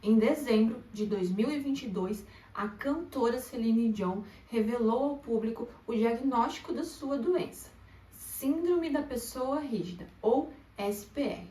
Em dezembro de 2022, a cantora Celine Dion revelou ao público o diagnóstico da sua doença, Síndrome da Pessoa Rígida, ou SPR.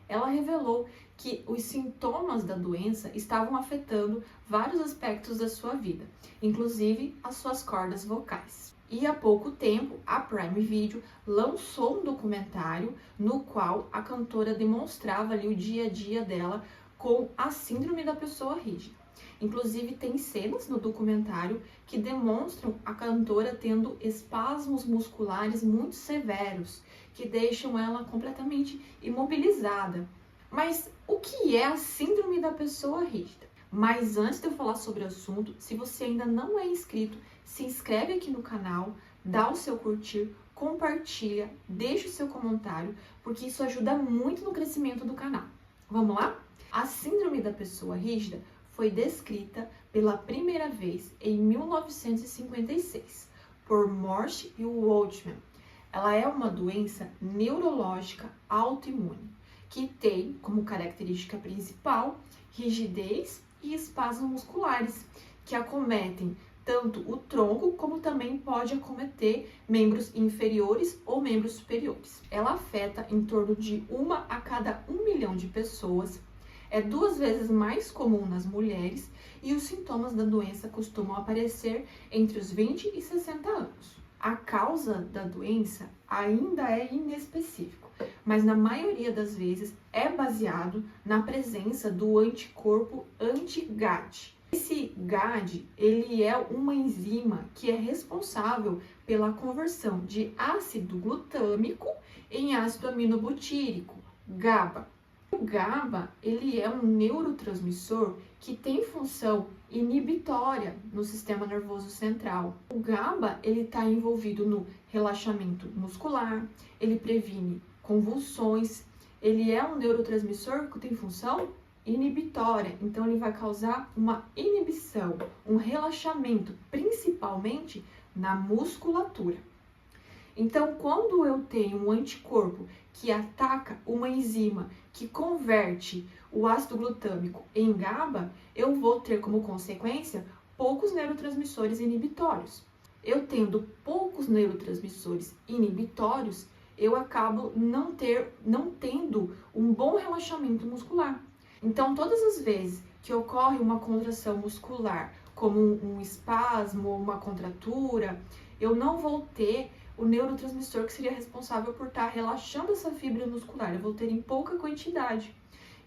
Ela revelou que os sintomas da doença estavam afetando vários aspectos da sua vida, inclusive as suas cordas vocais. E há pouco tempo, a Prime Video lançou um documentário no qual a cantora demonstrava ali o dia a dia dela com a síndrome da pessoa rígida. Inclusive, tem cenas no documentário que demonstram a cantora tendo espasmos musculares muito severos, que deixam ela completamente imobilizada. Mas o que é a síndrome da pessoa rígida? Mas antes de eu falar sobre o assunto, se você ainda não é inscrito, se inscreve aqui no canal, dá o seu curtir, compartilha, deixa o seu comentário, porque isso ajuda muito no crescimento do canal. Vamos lá? A síndrome da pessoa rígida foi descrita pela primeira vez em 1956 por Morse e Waldman. Ela é uma doença neurológica autoimune que tem como característica principal rigidez e espasmos musculares que acometem tanto o tronco como também pode acometer membros inferiores ou membros superiores. Ela afeta em torno de 1 a cada 1 milhão de pessoas. É 2 vezes mais comum nas mulheres e os sintomas da doença costumam aparecer entre os 20 e 60 anos. A causa da doença ainda é inespecífico, mas na maioria das vezes é baseado na presença do anticorpo anti-GAD. Esse GAD, ele é uma enzima que é responsável pela conversão de ácido glutâmico em ácido aminobutírico, GABA. O GABA, ele é um neurotransmissor que tem função inibitória no sistema nervoso central. O GABA, ele está envolvido no relaxamento muscular, ele previne convulsões, ele é um neurotransmissor que tem função inibitória, então ele vai causar uma inibição, um relaxamento, principalmente na musculatura. Então, quando eu tenho um anticorpo que ataca uma enzima que converte o ácido glutâmico em GABA, eu vou ter como consequência poucos neurotransmissores inibitórios. Eu tendo poucos neurotransmissores inibitórios, eu acabo não tendo um bom relaxamento muscular. Então, todas as vezes que ocorre uma contração muscular, como um espasmo ou uma contratura, eu não vou ter o neurotransmissor que seria responsável por estar relaxando essa fibra muscular, eu vou ter em pouca quantidade.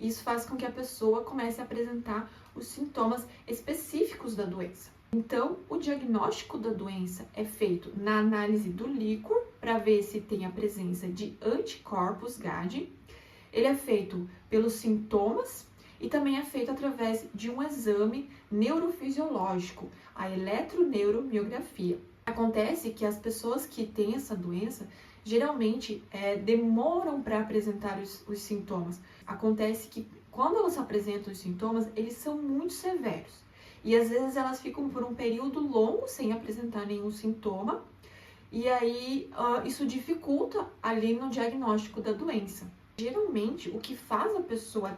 Isso faz com que a pessoa comece a apresentar os sintomas específicos da doença. Então, o diagnóstico da doença é feito na análise do líquor, para ver se tem a presença de anticorpos GAD. Ele é feito pelos sintomas e também é feito através de um exame neurofisiológico, a eletroneuromiografia. Acontece que as pessoas que têm essa doença geralmente demoram para apresentar os sintomas. Acontece que quando elas apresentam os sintomas, eles são muito severos. E às vezes elas ficam por um período longo sem apresentar nenhum sintoma. E aí isso dificulta ali no diagnóstico da doença. Geralmente, o que faz a pessoa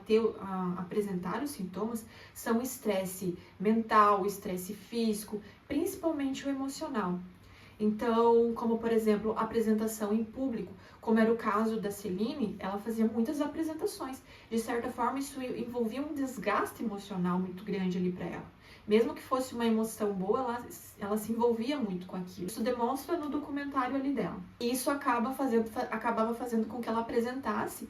apresentar os sintomas são estresse mental, estresse físico, principalmente o emocional. Então, como por exemplo, apresentação em público, como era o caso da Celine, ela fazia muitas apresentações. De certa forma, isso envolvia um desgaste emocional muito grande ali para ela. Mesmo que fosse uma emoção boa, ela se envolvia muito com aquilo. Isso demonstra no documentário ali dela. E isso acabava fazendo com que ela apresentasse,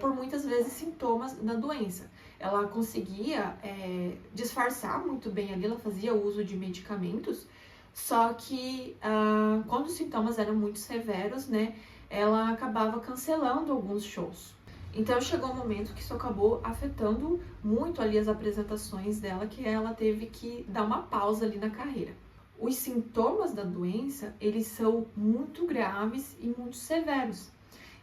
por muitas vezes, sintomas da doença. Ela conseguia disfarçar muito bem ali, ela fazia uso de medicamentos, só que quando os sintomas eram muito severos, né, ela acabava cancelando alguns shows. Então chegou um momento que isso acabou afetando muito ali as apresentações dela, que ela teve que dar uma pausa ali na carreira. Os sintomas da doença, eles são muito graves e muito severos.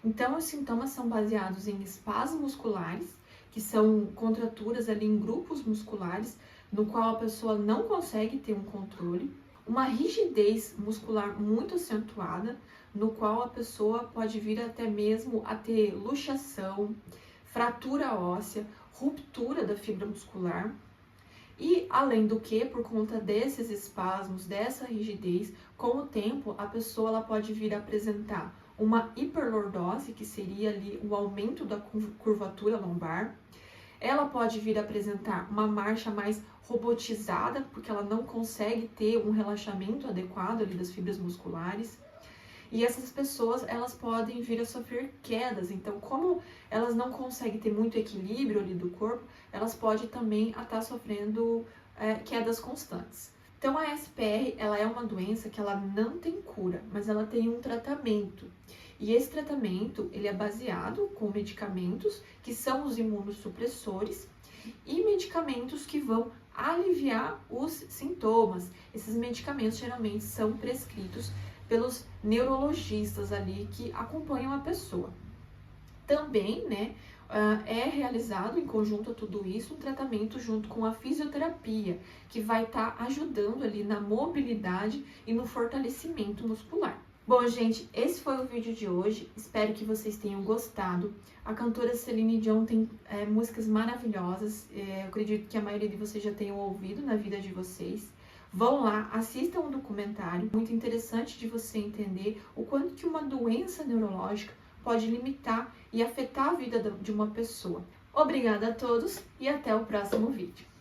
Então os sintomas são baseados em espasmos musculares, que são contraturas ali em grupos musculares, no qual a pessoa não consegue ter um controle, uma rigidez muscular muito acentuada, no qual a pessoa pode vir até mesmo a ter luxação, fratura óssea, ruptura da fibra muscular. E, além do que, por conta desses espasmos, dessa rigidez, com o tempo, a pessoa ela pode vir a apresentar uma hiperlordose, que seria ali o aumento da curvatura lombar. Ela pode vir a apresentar uma marcha mais robotizada, porque ela não consegue ter um relaxamento adequado ali das fibras musculares. E essas pessoas, elas podem vir a sofrer quedas. Então, como elas não conseguem ter muito equilíbrio ali do corpo, elas podem também estar sofrendo quedas constantes. Então, a SPR, ela é uma doença que ela não tem cura, mas ela tem um tratamento. E esse tratamento, ele é baseado com medicamentos, que são os imunossupressores, e medicamentos que vão aliviar os sintomas. Esses medicamentos geralmente são prescritos pelos neurologistas ali que acompanham a pessoa. Também, é realizado em conjunto a tudo isso um tratamento junto com a fisioterapia, que vai estar ajudando ali na mobilidade e no fortalecimento muscular. Bom, gente, esse foi o vídeo de hoje. Espero que vocês tenham gostado. A cantora Celine Dion tem músicas maravilhosas. Eu acredito que a maioria de vocês já tenham ouvido na vida de vocês. Vão lá, assistam um documentário muito interessante de você entender o quanto que uma doença neurológica pode limitar e afetar a vida de uma pessoa. Obrigada a todos e até o próximo vídeo.